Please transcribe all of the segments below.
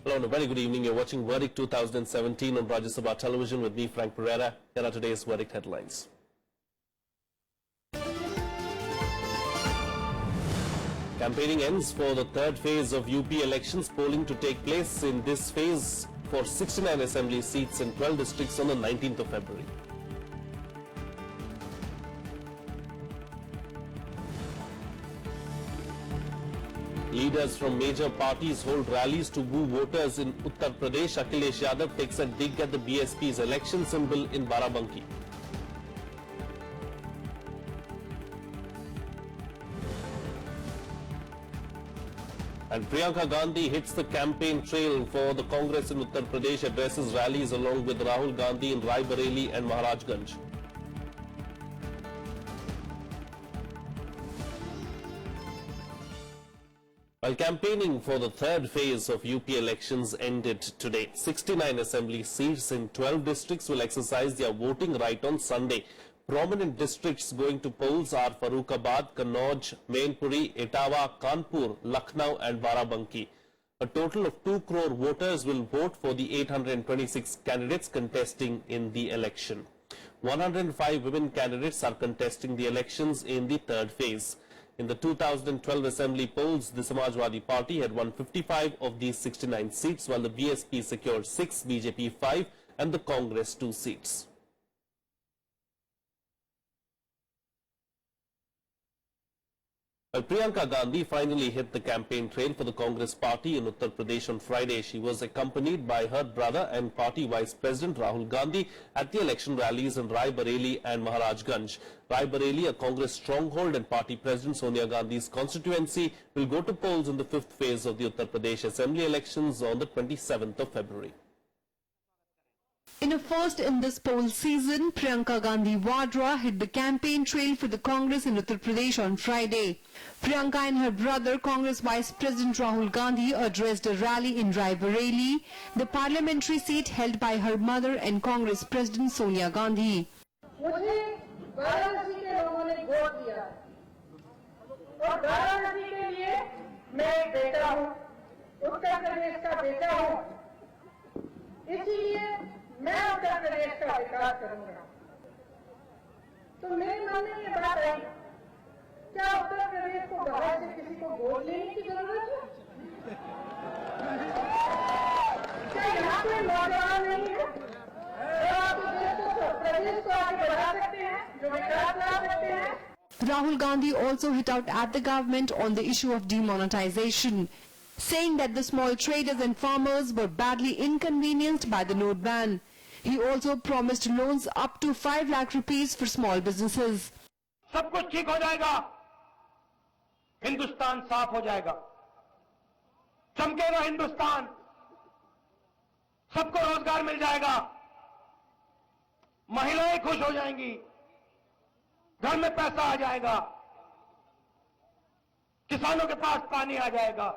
Hello and a very good evening. You're watching Verdict 2017 on Rajya Sabha Television with me, Frank Pereira. Here are today's Verdict headlines. Campaigning ends for the third phase of UP elections. Polling to take place in this phase for 69 assembly seats in 12 districts on the 19th of February. Leaders from major parties hold rallies to woo voters in Uttar Pradesh. Akhilesh Yadav takes a dig at the BSP's election symbol in Barabanki. And Priyanka Gandhi hits the campaign trail for the Congress in Uttar Pradesh, addresses rallies along with Rahul Gandhi in Rai Bareli and Maharajganj. While campaigning for the third phase of UP elections ended today, 69 assembly seats in 12 districts will exercise their voting right on Sunday. Prominent districts going to polls are Farrukhabad, Kannauj, Mainpuri, Etawah, Kanpur, Lucknow and Barabanki. A total of 2 crore voters will vote for the 826 candidates contesting in the election. 105 women candidates are contesting the elections in the third phase. In the 2012 assembly polls, the Samajwadi Party had won 55 of these 69 seats, while the BSP secured 6, BJP 5 and the Congress 2 seats. Well, Priyanka Gandhi finally hit the campaign trail for the Congress party in Uttar Pradesh on Friday. She was accompanied by her brother and party vice president Rahul Gandhi at the election rallies in Rai Bareli and Maharajganj. Rai Bareli, a Congress stronghold, and party president Sonia Gandhi's constituency will go to polls in the 5th phase of the Uttar Pradesh assembly elections on the 27th of February. In a first in this poll season, Priyanka Gandhi Vadra hit the campaign trail for the Congress in Uttar Pradesh on Friday. Priyanka and her brother, Congress Vice President Rahul Gandhi, addressed a rally in Rai Bareli, the parliamentary seat held by her mother and Congress President Sonia Gandhi. मुझे वाराणसी के लोगों ने vote दिया और वाराणसी के लिए मैं एक बेटा हूँ, उत्तर प्रदेश का बेटा हूँ, इसीलिए मैं उत्तर प्रदेश का विकास करूंगा। तो मेरे मन में ये बात आई, क्या उत्तर प्रदेश को बाहर से किसी को वोट लेने की जरूरत है? क्या यहाँ कोई नौजवान नहीं है जो आप प्रदेश को आगे बढ़ा सकते हैं, जो विकास ला सकते हैं? Rahul Gandhi also hit out at the government on the issue of demonetization, saying that the small traders and farmers were badly inconvenienced by the note ban. He also promised loans up to 5 lakh rupees for small businesses. सब कुछ ठीक हो जाएगा, हिंदुस्तान साफ हो जाएगा, चमकेगा हिंदुस्तान, सबको रोजगार मिल जाएगा, महिलाएं खुश हो जाएंगी, घर में पैसा आ जाएगा, किसानों के पास पानी आ जाएगा।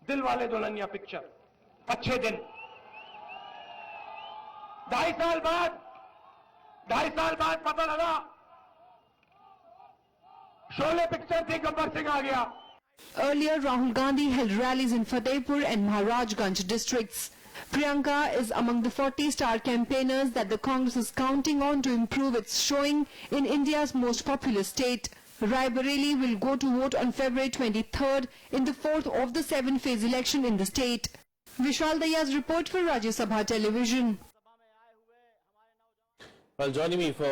दिल वाले दुल्हनिया पिक्चर, अच्छे दिन। 2.5 साल बाद पता लगा शोले पिक्चर थी, गब्बर सिंह आ गया। Earlier, Rahul Gandhi held rallies in Fatehpur and Maharajganj districts. Priyanka is among the 40 star campaigners that the Congress is counting on to improve its showing in India's most populous state. Rai Bareli will go to vote on February 23rd in the 4th of the 7th phase election in the state. Vishal Daya's report for Rajya Sabha Television. Well, joining me for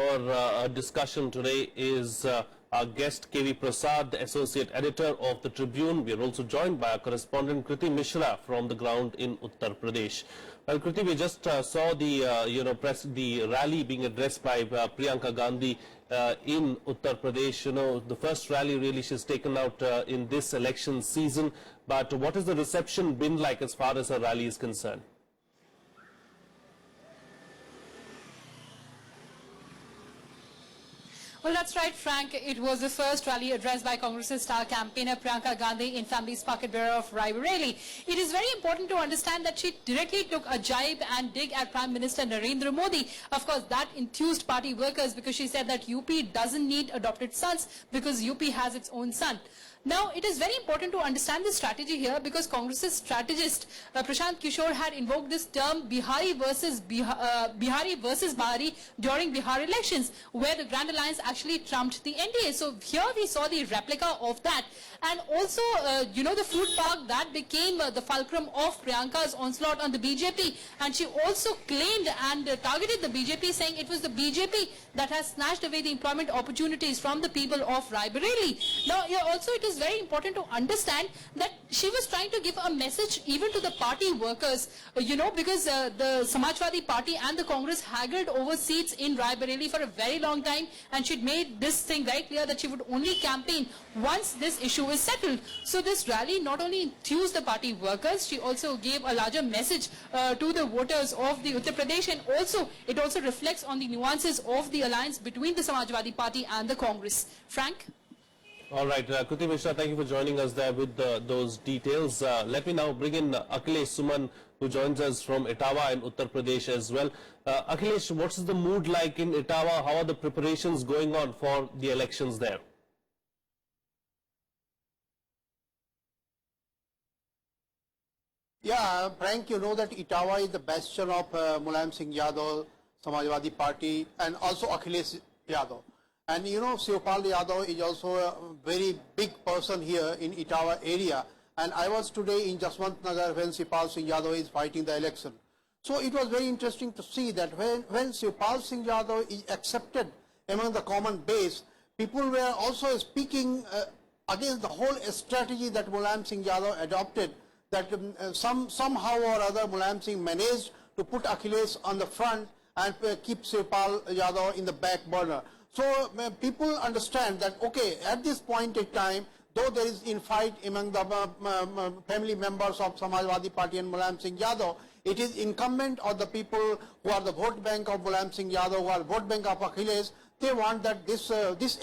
a discussion today is our guest KV Prasad, the associate editor of the Tribune. We are also joined by our correspondent Kriti Mishra from the ground in Uttar Pradesh. Well, Kriti, we just saw the rally being addressed by Priyanka Gandhi in Uttar Pradesh. The first rally really she's taken out in this election season. But what has the reception been like as far as her rally is concerned? Well, that's right, Frank. It was the first rally addressed by Congress's star campaigner Priyanka Gandhi in family's pocket bearer of Rai Bareli. It is very important to understand that she directly took a jibe and dig at Prime Minister Narendra Modi. Of course, that enthused party workers because she said that UP doesn't need adopted sons because UP has its own son. Now, it is very important to understand the strategy here because Congress's strategist Prashant Kishore had invoked this term Bihari versus Bahari during Bihar elections, where the Grand Alliance actually trumped the NDA. So here we saw the replica of that. And also, the food park that became the fulcrum of Priyanka's onslaught on the BJP. And she also claimed and targeted the BJP, saying it was the BJP that has snatched away the employment opportunities from the people of Raebareli. Now, here also it is very important to understand that she was trying to give a message even to the party workers, because the Samajwadi Party and the Congress haggled over seats in Raebareli for a very long time, and she'd made this thing very clear that she would only campaign once this issue is settled. So this rally not only enthused the party workers, she also gave a larger message to the voters of the Uttar Pradesh, and also it also reflects on the nuances of the alliance between the Samajwadi Party and the Congress. Frank? All right, Kruti Mishra, thank you for joining us there with those details. Let me now bring in Akhilesh Suman, who joins us from Etawah in Uttar Pradesh as well. Akhilesh, what's the mood like in Etawah? How are the preparations going on for the elections there? Yeah, Frank, you know that Etawah is the bastion of Mulayam Singh Yadav, Samajwadi Party, and also Akhilesh Yadav. And you know, Shivpal Yadav is also a very big person here in Etawah area. And I was today in Jaswant Nagar when Shivpal Singh Yadav is fighting the election. So it was very interesting to see that when Shivpal Singh Yadav is accepted among the common base, people were also speaking against the whole strategy that Mulayam Singh Yadav adopted, that somehow or other Mulayam Singh managed to put Akhilesh on the front and keep Shivpal Yadav in the back burner. So people understand that, okay, at this point in time, though there is infight among the family members of Samajwadi Party and Mulayam Singh Yadav, it is incumbent on the people who are the vote bank of Mulayam Singh Yadav, who are vote bank of Akhilesh. They want that this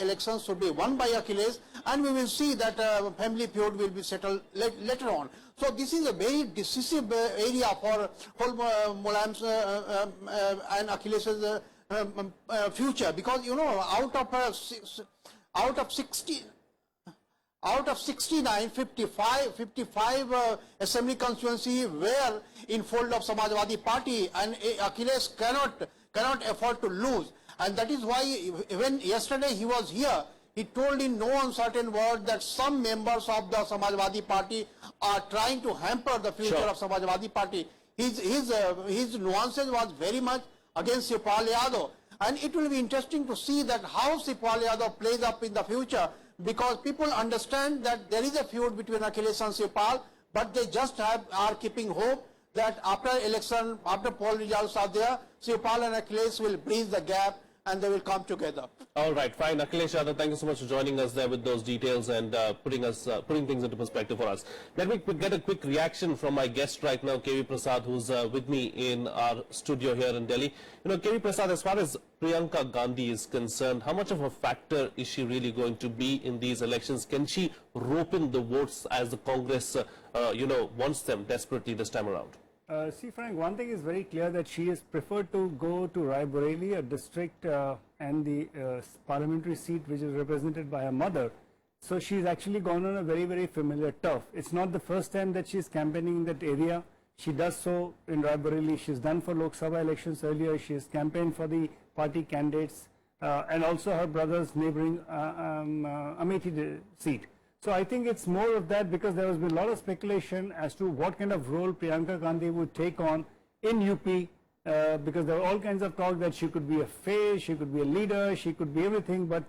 election should be won by Akhilesh, and we will see that family feud will be settled later on. So this is a very decisive area for Mulayam and Akhilesh's future, because you know, out of 69, 55 assembly constituency were in fold of Samajwadi Party, and Akhilesh cannot afford to lose. And that is why when yesterday he was here, he told in no uncertain word that some members of the Samajwadi Party are trying to hamper the future of Samajwadi Party. His nuances was very much against Shivpal Yadav. And it will be interesting to see that how Shivpal Yadav plays up in the future, because people understand that there is a feud between Akhilesh and Shivpal, but they just are keeping hope that after election, after poll results are there, Shivpal and Akhilesh will bridge the gap and they will come together. All right, fine. Akhilesh Yadav, thank you so much for joining us there with those details and putting things into perspective for us. Let me get a quick reaction from my guest right now, KV Prasad, who's with me in our studio here in Delhi. You know, KV Prasad, as far as Priyanka Gandhi is concerned, how much of a factor is she really going to be in these elections? Can she rope in the votes as the Congress, wants them desperately this time around? See, Frank, one thing is very clear, that she has preferred to go to Raebareli, a district and the parliamentary seat which is represented by her mother. So she's actually gone on a very, very familiar turf. It's not the first time that she's campaigning in that area. She does so in Raebareli. She's done for Lok Sabha elections earlier. She has campaigned for the party candidates and also her brother's neighboring Amethi seat. So I think it's more of that, because there has been a lot of speculation as to what kind of role Priyanka Gandhi would take on in UP, because there are all kinds of talk that she could be a face, she could be a leader, she could be everything, but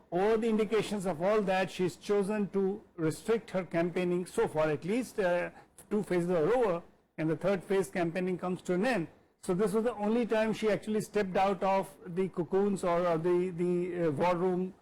all the indications of all that, she's chosen to restrict her campaigning so far. At least 2 phases are over, and the 3rd phase campaigning comes to an end. So this was the only time she actually stepped out of the cocoons or the war room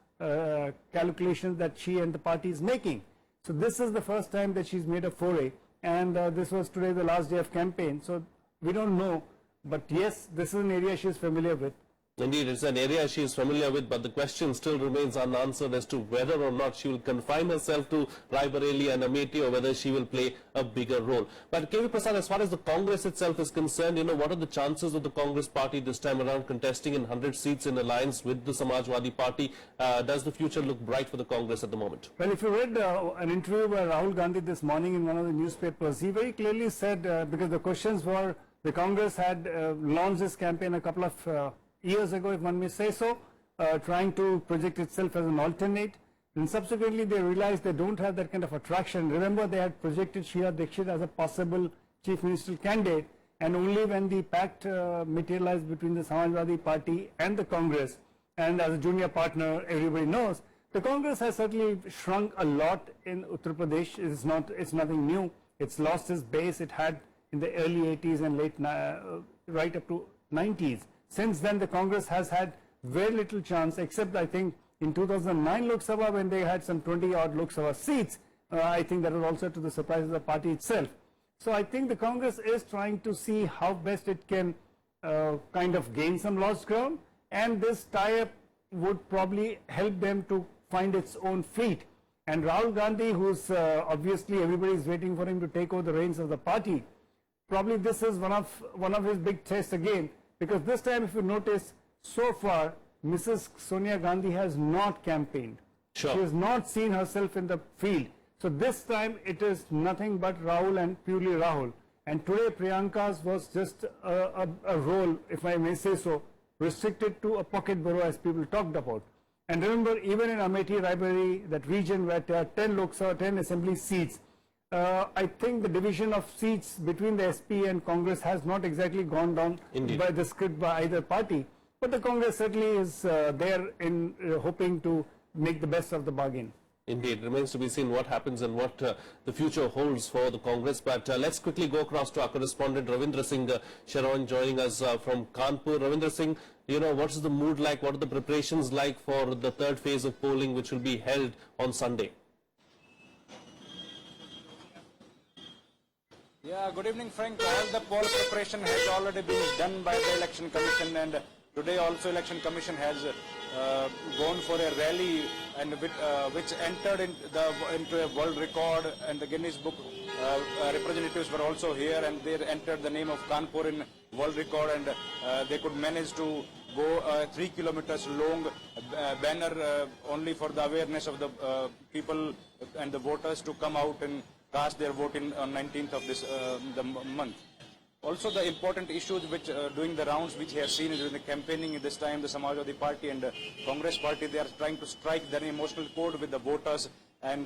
calculations that she and the party is making. So this is the first time that she's made a foray, and this was today the last day of campaign. So we don't know, but yes, this is an area she's familiar with. Indeed, it's an area she is familiar with, but the question still remains unanswered as to whether or not she will confine herself to Raebareli and Amethi or whether she will play a bigger role. But KV Prasad, as far as the Congress itself is concerned, what are the chances of the Congress party this time around contesting in 100 seats in alliance with the Samajwadi Party? Does the future look bright for the Congress at the moment? Well, if you read an interview by Rahul Gandhi this morning in one of the newspapers, he very clearly said, because the questions were, the Congress had launched this campaign a couple of years ago, if one may say so, trying to project itself as an alternate. And subsequently, they realized they don't have that kind of attraction. Remember, they had projected Sheila Dikshit as a possible chief ministerial candidate, and only when the pact materialized between the Samajwadi Party and the Congress, and as a junior partner, everybody knows, the Congress has certainly shrunk a lot in Uttar Pradesh. It's nothing new. It's lost its base it had in the early 80s and right up to 90s. Since then, the Congress has had very little chance, except I think in 2009 Lok Sabha, when they had some 20-odd Lok Sabha seats. I think that was also to the surprise of the party itself. So I think the Congress is trying to see how best it can kind of gain some lost ground, and this tie-up would probably help them to find its own feet. And Rahul Gandhi, who's obviously everybody is waiting for him to take over the reins of the party, probably this is one of his big tests again. Because this time, if you notice, so far, Mrs. Sonia Gandhi has not campaigned. Sure. She has not seen herself in the field. So this time, it is nothing but Rahul and purely Rahul. And today, Priyanka's was just a role, if I may say so, restricted to a pocket borough, as people talked about. And remember, even in Amethi, Raebareli, that region where there are 10 Lok Sabha, 10 assembly seats, I think the division of seats between the SP and Congress has not exactly gone down by the script by either party. But the Congress certainly is there in hoping to make the best of the bargain. Indeed, it remains to be seen what happens and what the future holds for the Congress. But let's quickly go across to our correspondent Ravindra Singh Sharon joining us from Kanpur. Ravindra Singh, what is the mood like? What are the preparations like for the third phase of polling, which will be held on Sunday? Yeah, good evening, Frank. All the poll preparation has already been done by the Election Commission, and today also Election Commission has gone for a rally, and which entered into a world record, and the Guinness Book representatives were also here, and they entered the name of Kanpur in world record, and they could manage to go 3 kilometers long banner only for the awareness of the people and the voters to come out and cast their vote on 19th of this the month. Also, the important issues which doing the rounds which we have seen during the campaigning this time, the Samajwadi Party and Congress Party, they are trying to strike their emotional chord with the voters. And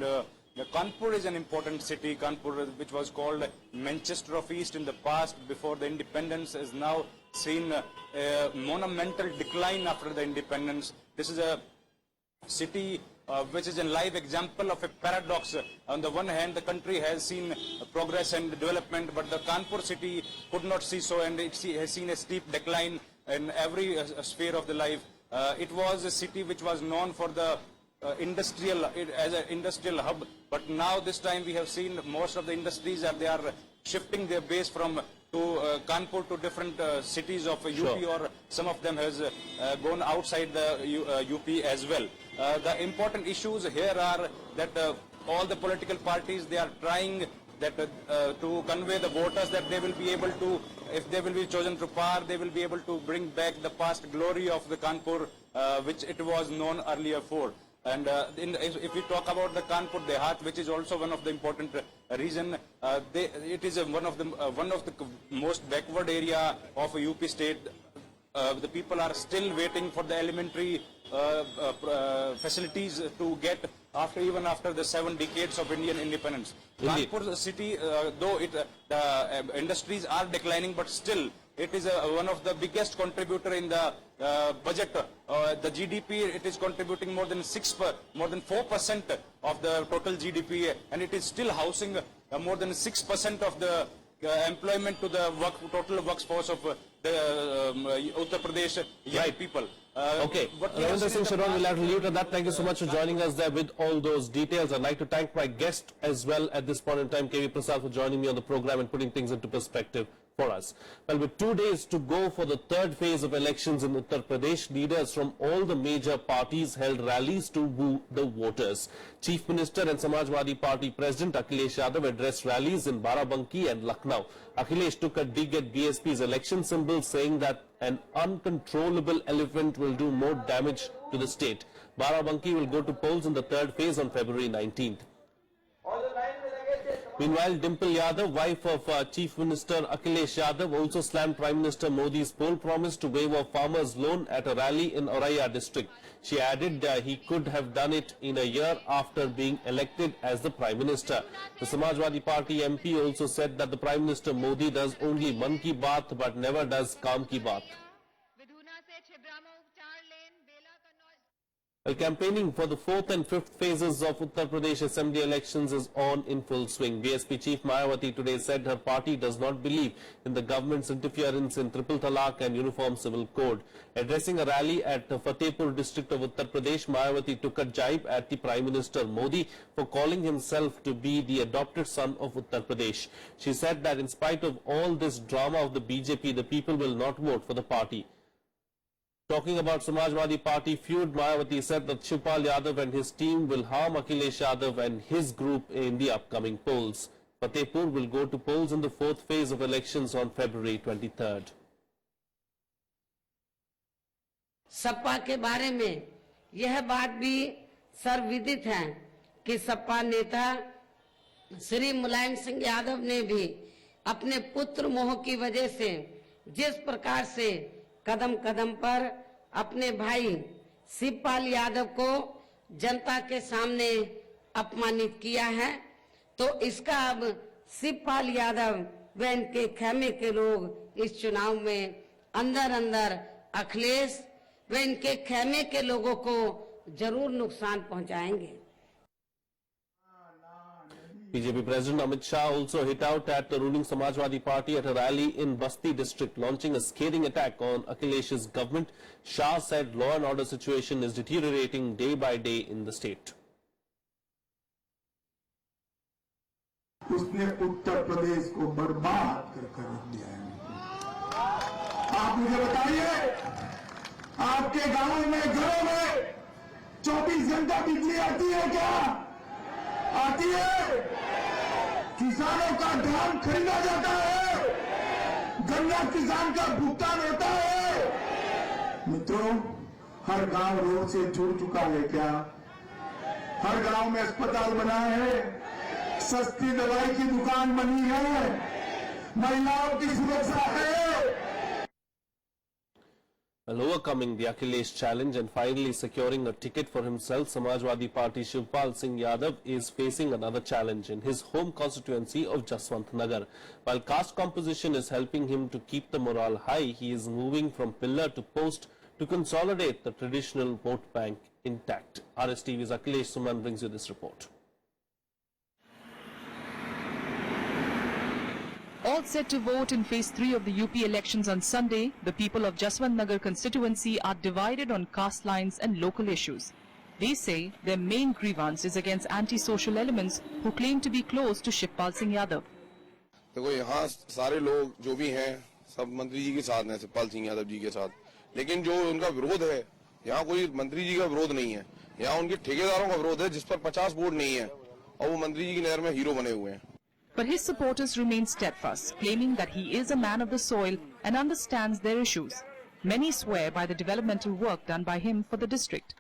Kanpur is an important city. Kanpur, which was called Manchester of East in the past before the independence, is now seen a monumental decline after the independence. This is a city which is a live example of a paradox. On the one hand, the country has seen progress and development, but the Kanpur city could not see so, and it has seen a steep decline in every sphere of the life. It was a city which was known for the as an industrial hub, but now this time we have seen most of the industries they are shifting their base from to Kanpur to different cities of UP, or some of them has gone outside the UP as well. The important issues here are that all the political parties, they are trying that to convey the voters that they will be able to, if they will be chosen to power, they will be able to bring back the past glory of the Kanpur, which it was known earlier for. And if we talk about the Kanpur Dehat, which is also one of the important reason, it is one of the most backward area of a UP state. The people are still waiting for the elementary facilities to get even after the 7 decades of Indian independence. Kanpur city, though the industries are declining, but still it is one of the biggest contributor in the budget. The GDP, it is contributing more than 4% of the total GDP, and it is still housing more than 6% of the employment to the total workforce of the Uttar Pradesh young people. Okay, Ravindra Singh Sharon, we'll have to leave it at that. Thank you so much for joining us there with all those details. I'd like to thank my guest as well at this point in time, KV Prasad, for joining me on the program and putting things into perspective. for us. Well, with 2 days to go for the third phase of elections in Uttar Pradesh, leaders from all the major parties held rallies to woo the voters. Chief Minister and Samajwadi Party President Akhilesh Yadav addressed rallies in Barabanki and Lucknow. Akhilesh took a dig at BSP's election symbol, saying that an uncontrollable elephant will do more damage to the state. Barabanki will go to polls in the third phase on February 19th. Meanwhile, Dimple Yadav, wife of Chief Minister Akhilesh Yadav, also slammed Prime Minister Modi's poll promise to waive a farmer's loan at a rally in Auraiya district. She added he could have done it in a year after being elected as the Prime Minister. The Samajwadi Party MP also said that the Prime Minister Modi does only Man Ki Baat but never does Kaam Ki Baat. Well, campaigning for the fourth and fifth phases of Uttar Pradesh Assembly elections is on in full swing. BSP Chief Mayawati today said her party does not believe in the government's interference in Triple Talaq and Uniform Civil Code. Addressing a rally at Fatehpur district of Uttar Pradesh, Mayawati took a jibe at the Prime Minister Modi for calling himself to be the adopted son of Uttar Pradesh. She said that in spite of all this drama of the BJP, the people will not vote for the party. Talking about Samajwadi Party feud, Mayawati said that Shivpal Yadav and his team will harm Akhilesh Yadav and his group in the upcoming polls. Fatehpur will go to polls in the fourth phase of elections on February 23rd. Sapa के बारे में यह बात भी सर्वविदित है कि सपा नेता श्री मुलायम सिंह यादव ने भी अपने पुत्र मोह की वजह से जिस प्रकार से कदम कदम पर अपने भाई शिवपाल यादव को जनता के सामने अपमानित किया है, तो इसका अब शिवपाल यादव व इनके खेमे के लोग इस चुनाव में अंदर अंदर अखिलेश व इनके खेमे के लोगों को जरूर नुकसान पहुंचाएंगे। BJP President Amit Shah also hit out at the ruling Samajwadi Party at a rally in Basti district, launching a scathing attack on Akhilesh's government. Shah said law and order situation is deteriorating day by day in the state. उसने उत्तर प्रदेश को बर्बाद कर रख दिया है। आप मुझे बताइए, आपके गांव में घरों में 24 घंटा बिजली आती है क्या? आती है? किसानों का धान खरीदा जाता है, गन्ना किसान का भुगतान होता है। मित्रों, हर गांव रोड से जुड़ चुका है क्या? हर गांव में अस्पताल बना है, सस्ती दवाई की दुकान बनी है, महिलाओं की सुरक्षा है। Well, overcoming the Akhilesh challenge and finally securing a ticket for himself, Samajwadi Party Shivpal Singh Yadav is facing another challenge in his home constituency of Jaswant Nagar. While caste composition is helping him to keep the morale high, he is moving from pillar to post to consolidate the traditional vote bank intact. RSTV's Akhilesh Suman brings you this report. All set to vote in phase 3 of the UP elections on Sunday, the people of Jaswant Nagar constituency are divided on caste lines and local issues. They say their main grievance is against anti-social elements who claim to be close to Shivpal Singh Yadav. देखो यहाँ सारे लोग जो भी हैं सब मंत्री जी के साथ हैं, शिवपाल सिंह यादव जी के साथ, लेकिन जो उनका विरोध है यहाँ कोई मंत्री जी का विरोध नहीं है, यहाँ उनके ठेकेदारों का विरोध है जिस पर 50 वोट नहीं है और वो मंत्री जी की नजर में हीरो बने हुए हैं। But his supporters remain steadfast, claiming that he is a man of the soil and understands their issues. Many swear by the developmental work done by him for the district.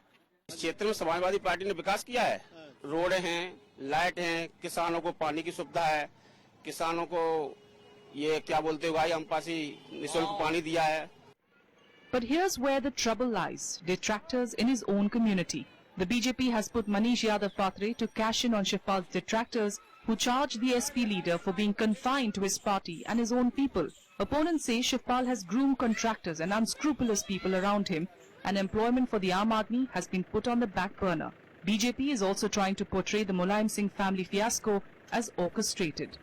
इस क्षेत्र में Samajwadi party ने विकास किया है, road हैं, light हैं, किसानों को पानी की सुविधा है, किसानों को ये क्या बोलते हैं अम्पासी निःशुल्क पानी दिया है। But here's where the trouble lies: detractors in his own community. The BJP has put Manish Yadav Patre to cash in on Shivpal's detractors, who charged the SP leader for being confined to his party and his own people. Opponents say Shivpal has groomed contractors and unscrupulous people around him, and employment for the Aam Aadmi has been put on the back burner. BJP is also trying to portray the Mulayam Singh family fiasco as orchestrated.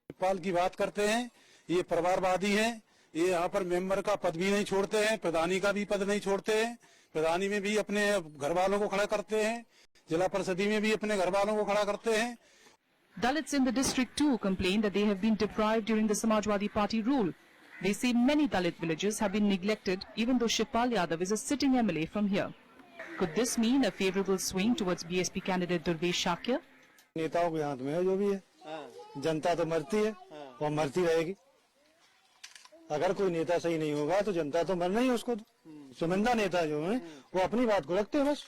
Shivpal की बात करते हैं, ये परिवारवादी हैं, ये यहाँ पर member का पद भी नहीं छोड़ते हैं, प्रधानी का भी पद नहीं छोड़ते हैं, प्रधानी में भी अपने घर वालों को खड़ा करते हैं, जिला परिषदी में भी अपने घर वालों को खड़ा करते हैं। Dalits in the district too complain that they have been deprived during the Samajwadi Party rule. They say many Dalit villages have been neglected even though Shivpal Yadav is a sitting MLA from here. Could this mean a favourable swing towards BSP candidate Durvesh Shakya? नेताओं के हाथ में है जो भी है, जनता तो मरती है और मरती रहेगी। अगर कोई नेता सही नहीं होगा तो जनता तो मरना ही है उसको। चुनिंदा नेता जो हैं वो अपनी बात को रखते हैं बस,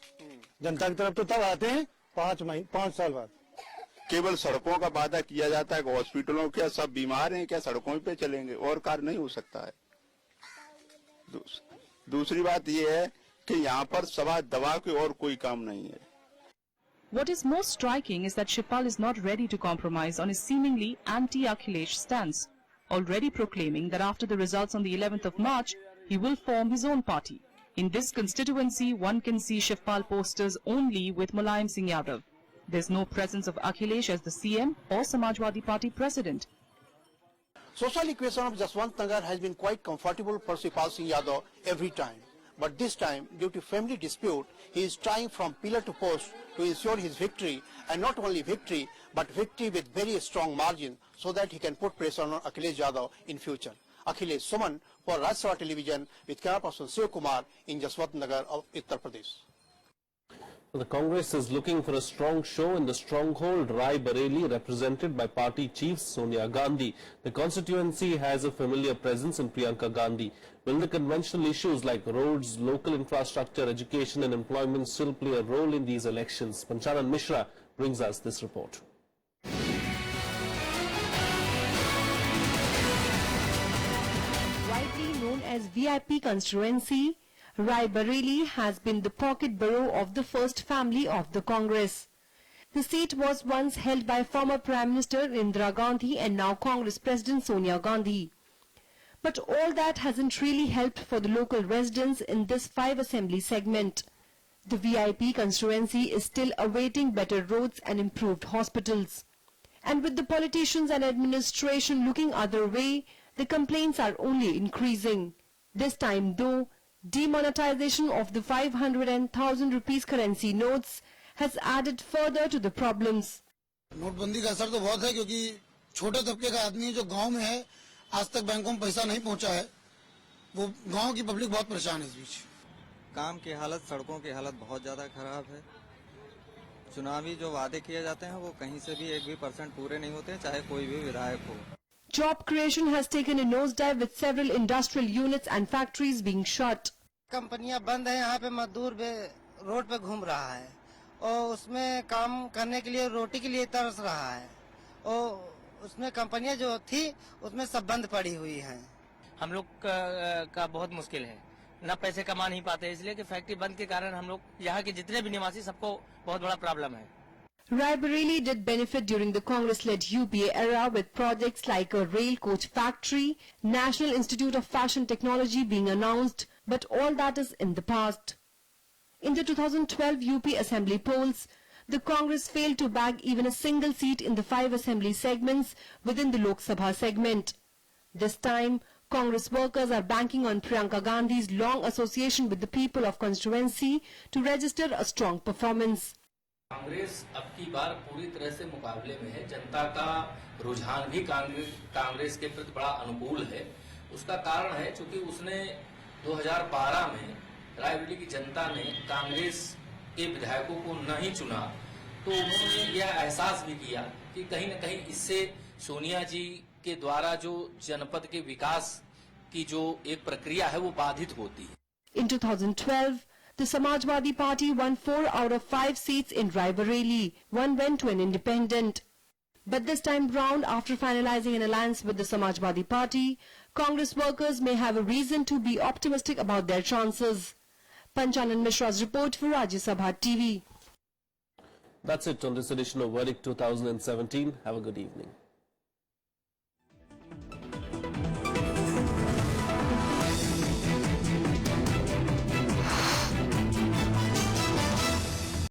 जनता की तरफ तो तब आते हैं 5 साल बाद। केवल सड़कों का वादा किया जाता है कि हॉस्पिटलों के सब बीमार हैं क्या सड़कों पे चलेंगे और कार्य नहीं हो सकता है। दूसरी बात ये है कि यहाँ पर सवा दवा के और कोई काम नहीं है। What is most striking is that Shivpal is not ready to compromise on his seemingly anti-Akhilesh stance, already proclaiming that after the results on the 11th of March, he will form his own party. In this constituency, one can see Shivpal posters only with Mulayam Singh Yadav. There's no presence of Akhilesh as the CM or Samajwadi Party president. Social equation of Jaswant Nagar has been quite comfortable for Shivpal Singh Yadav every time. But this time, due to family dispute, he is trying from pillar to post to ensure his victory, and not only victory, but victory with very strong margin, so that he can put pressure on Akhilesh Yadav in future. Akhilesh Suman for Rajya Sabha Television with camera person Shiv Kumar in Jaswant Nagar of Uttar Pradesh. The Congress is looking for a strong show in the stronghold Rai Bareli, represented by party chief Sonia Gandhi. The constituency has a familiar presence in Priyanka Gandhi. Will the conventional issues like roads, local infrastructure, education and employment still play a role in these elections? Panchanan Mishra brings us this report. Widely known as VIP constituency, Rai Bareli has been the pocket borough of the first family of the Congress. The seat was once held by former Prime Minister Indira Gandhi and now Congress President Sonia Gandhi. But all that hasn't really helped for the local residents in this 5 assembly segment. The VIP constituency is still awaiting better roads and improved hospitals. And with the politicians and administration looking other way, the complaints are only increasing. This time though, demonetization of the 500 and 1000 rupees currency notes has added further to the problems. नोटबंदी का असर तो बहुत है क्योंकि छोटे तबके का आदमी जो गांव में है आज तक बैंकों में पैसा नहीं पहुंचा है, वो गांव की पब्लिक बहुत परेशान है इस बीच। काम की हालत, सड़कों की हालत बहुत ज्यादा खराब है। चुनावी जो वादे किए जाते हैं वो कहीं से भी 1% पूरे नहीं होते, चाहे कोई भी विधायक हो। Job creation has taken a nosedive with several industrial units and factories being shut. कंपनियां बंद है, यहाँ पे मजदूर रोड पे घूम रहा है और उसमें काम करने के लिए रोटी के लिए तरस रहा है और उसमें कंपनियां जो थी उसमें सब बंद पड़ी हुई हैं। हम लोग का बहुत मुश्किल है, ना पैसे कमा नहीं पाते इसलिए कि फैक्ट्री बंद के कारण हम लोग यहाँ के जितने भी निवासी सबको बहुत बड़ा प्रॉब्लम है। Rai Bareli did benefit during the Congress-led UPA era with projects like a rail coach factory, National Institute of Fashion Technology being announced, but all that is in the past. In the 2012 UP Assembly polls, the Congress failed to bag even a single seat in the 5 assembly segments within the Lok Sabha segment. This time, Congress workers are banking on Priyanka Gandhi's long association with the people of constituency to register a strong performance. Congress अब की बार पूरी तरह से मुकाबले में है। जनता का रुझान भी कांग्रेस के प्रति बड़ा अनुकूल है। उसका कारण है क्योंकि उसने 2012 में रायबरेली की जनता ने कांग्रेस के विधायकों को नहीं चुना, तो उन्होंने यह एहसास भी किया कि कहीं न कहीं इससे सोनिया जी के द्वारा जो जनपद के विकास की जो एक प्रक्रिया है वो बाधित होती है। In 2012, the Samajwadi Party won 4 out of 5 seats in Rai Bareli. One went to an independent. But this time round, after finalizing an alliance with the Samajwadi Party, Congress workers may have a reason to be optimistic about their chances. Panchanan Mishra's report for Rajya Sabha TV. That's it on this edition of Verdict 2017. Have a good evening.